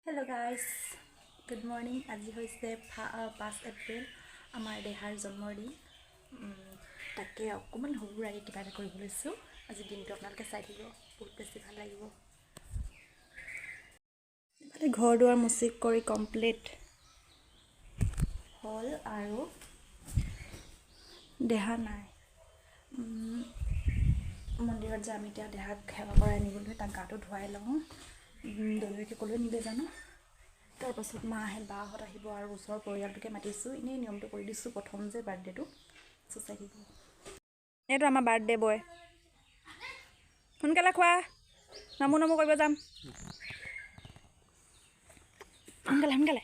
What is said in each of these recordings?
Hello guys, good morning. আজি হৈছে 5 এপ্ৰিল আমাৰ দেহাৰ জন্মদিন। তাকে অকণমান সৰুৰাকে কিবা এটা কৰিব লৈছোঁ। আজি দিনটো আপোনালোকে চাই থাকিব, বহুত বেছি ভাল লাগিব। মানে ঘৰ দুৱাৰ মুচি কৰি কমপ্লিট হ'ল আৰু দেহা নাই। মন্দিৰত যাম এতিয়া দেহাক সেৱা কৰাই আনিবলৈ, তাক গাটো ধুৱাই লওঁ। দলৈকে ক'লৈ নিলে জানো। তাৰপাছত মা আহে, বাহঁত আহিব আৰু ওচৰৰ পৰিয়ালটোকে মাতিছোঁ। এনেই নিয়মটো কৰি দিছোঁ, প্ৰথম যে বাৰ্থডেটো চাই দিব। এইটো আমাৰ বাৰ্থডে বয়। সোনকালে খোৱা, নামো কৰিব যাম। সোনকালে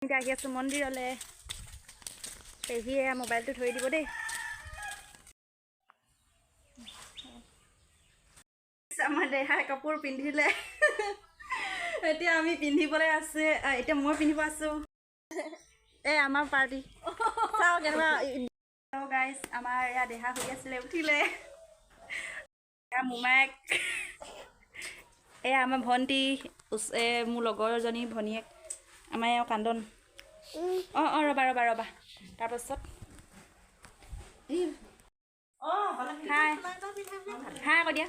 এতিয়া আহি আছোঁ মন্দিৰলৈ। পেহীয়ে মোবাইলটো থৈ দিব দেই। আমাৰ দেহাই কাপোৰ পিন্ধিলে। এতিয়া আমি পিন্ধিবলৈ আছে, এতিয়া মই পিন্ধিব আছোঁ। এই আমাৰ পাৰ্টি চাওঁ কেনেকুৱা। গাইজ, আমাৰ এয়া দেহা হৈ আছিলে, উঠিলে। এয়া মোমায়েক, এয়া আমাৰ ভণ্টি, মোৰ লগৰজনী ভনীয়েক, আমাৰ এয়া কান্দন। ৰ'বা। তাৰপাছত হাই আকৌ দিয়া।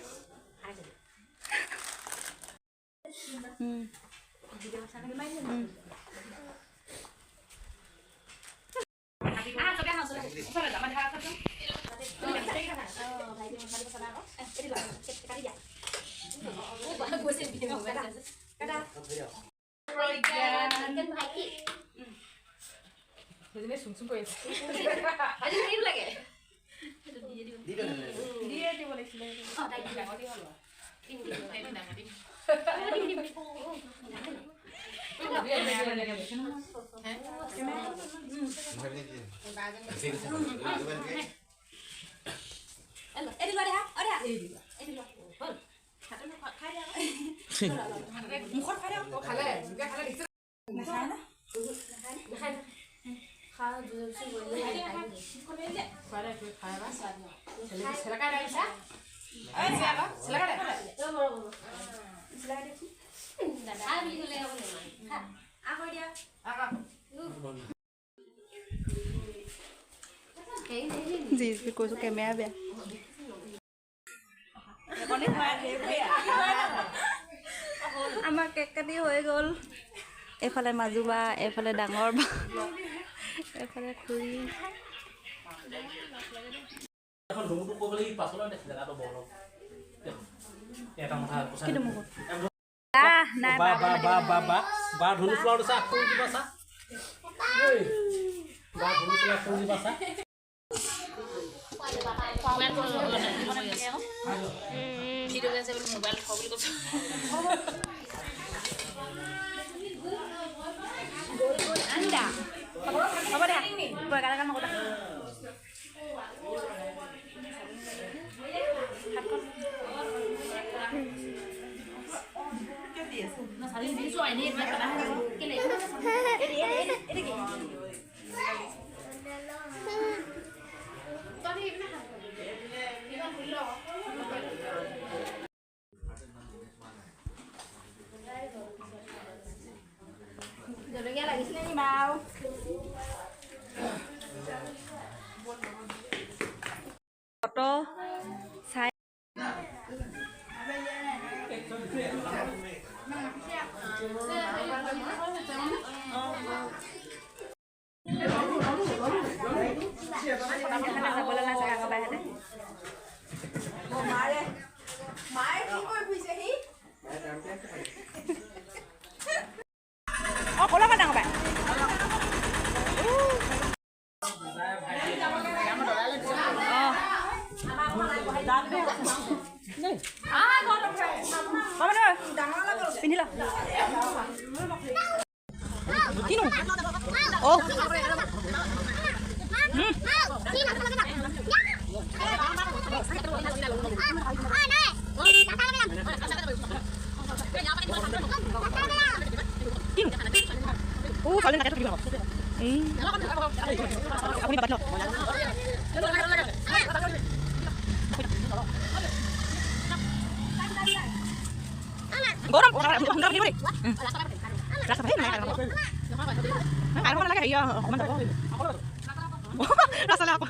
যি কৈছোঁ কেমেৰা বেয়া। আমাৰ কেক কাটি হৈ গ'ল। এইফালে মাজুবা, এইফালে ডাঙৰ বা, এইফালে খুৰী। জলকীয়া লাগিছিলে নি বাৰু? ফটো চাই যাবলৈ নাই চাগে আগৰ বাহিৰতে। ক'লা বা ডাঙৰ বাই পিন্ধি ল। কিনো কালি নাকে থাকিব আপুনি বাদ লওক। গৰম সোনকালে আহিব দেই ৰাস্তা ভাই নাই আৰু নালাগে হেৰি অকণমান যাব ৰাস্তালৈ অকণ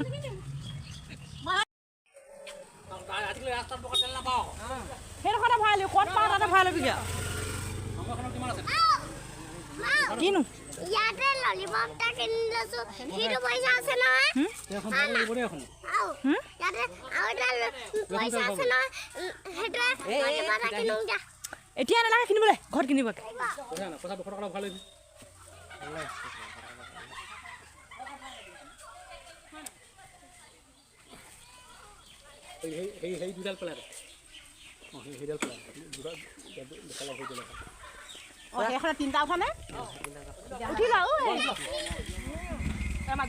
সেইডোখৰতে ভৰাই লৈ ক'ত পাওঁ তাতে ভৰাই ল'বিগৈ কিনো ইয়াতে ললিপপ এটা কিনি লৈছো সেইটো পইচা আছে নহয় ইয়াতে আৰু এটা পইচা আছে নহয় সেইটো ললিপপ এটা কিনো যা এতিয়া নালাগে কিনিবলৈ ঘৰত কিনিবগৈ সেই দুডাল পেলাই সেইডাল পেলাই সেইখনে তিনিটা উঠানে উঠি যাওঁ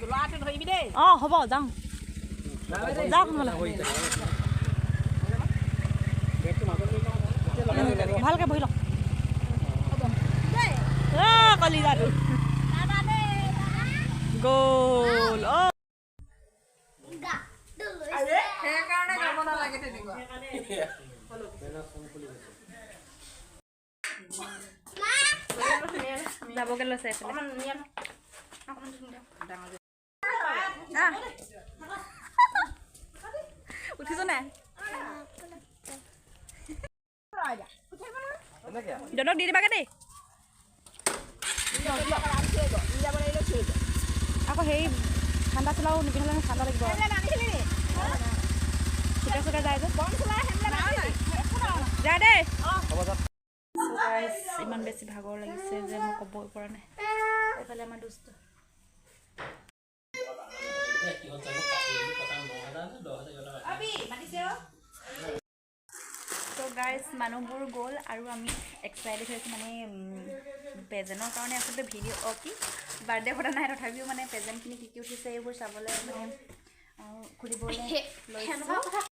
ল'ৰাটো ধৰিবি দেই অঁ হ'ব যাওঁ যাওক নহ'লে ভালকৈ বহি লওক কলিজাটো গ'ল অঁ সেইকাৰণে যাব নালাগে তেনেকুৱা যাবগৈ লৈছে উঠিছ নাই দনক দি দিবাগে দেই আকৌ সেই ঠাণ্ডা চোলাও নিপিন্ধালে ঠাণ্ডা লাগিব চুকে চুকে যায় যে যায় দেই ইমান বেছি ভাগৰ লাগিছে যে মই ক'বই পৰা নাই এইফালে আমাৰ দুষ্ট তো গাইজ মানুহবোৰ গ'ল আৰু আমি এক্সাইটেড হৈছোঁ মানে প্ৰেজেণ্টৰ কাৰণে আচলতে ভিডিঅ' কি বাৰ্থডে পতা নাই তথাপিও মানে প্ৰেজেণ্টখিনি কি উঠিছে এইবোৰ চাবলৈ মানে ঘূৰিবলৈ লৈছোঁ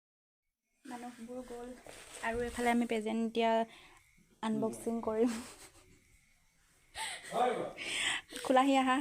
মানুহবোৰ গ'ল আৰু এইফালে আমি প্ৰেজেণ্ট এতিয়া আনবক্সিং কৰিম খোলাহি আহা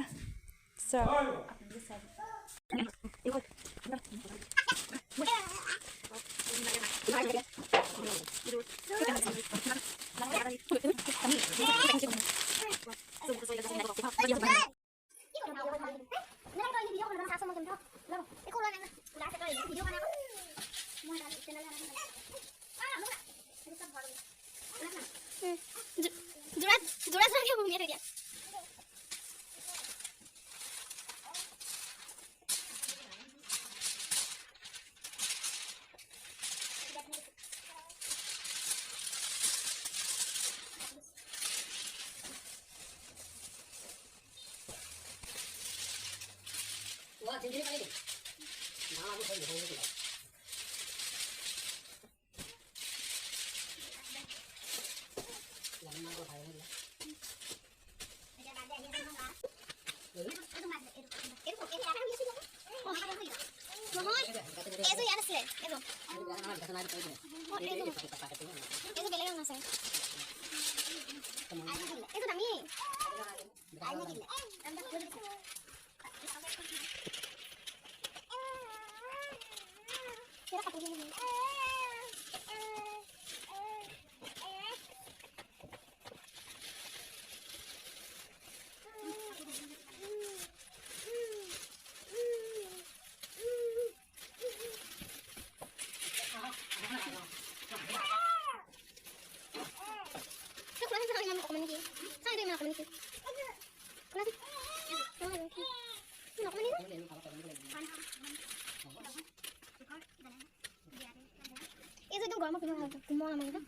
Itu gak mau pindah kumol sama itu.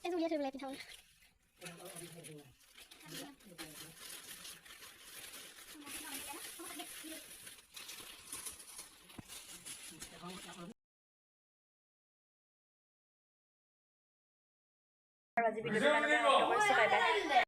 Itu dia sudah pindah. আজি ভিডিঅ'টো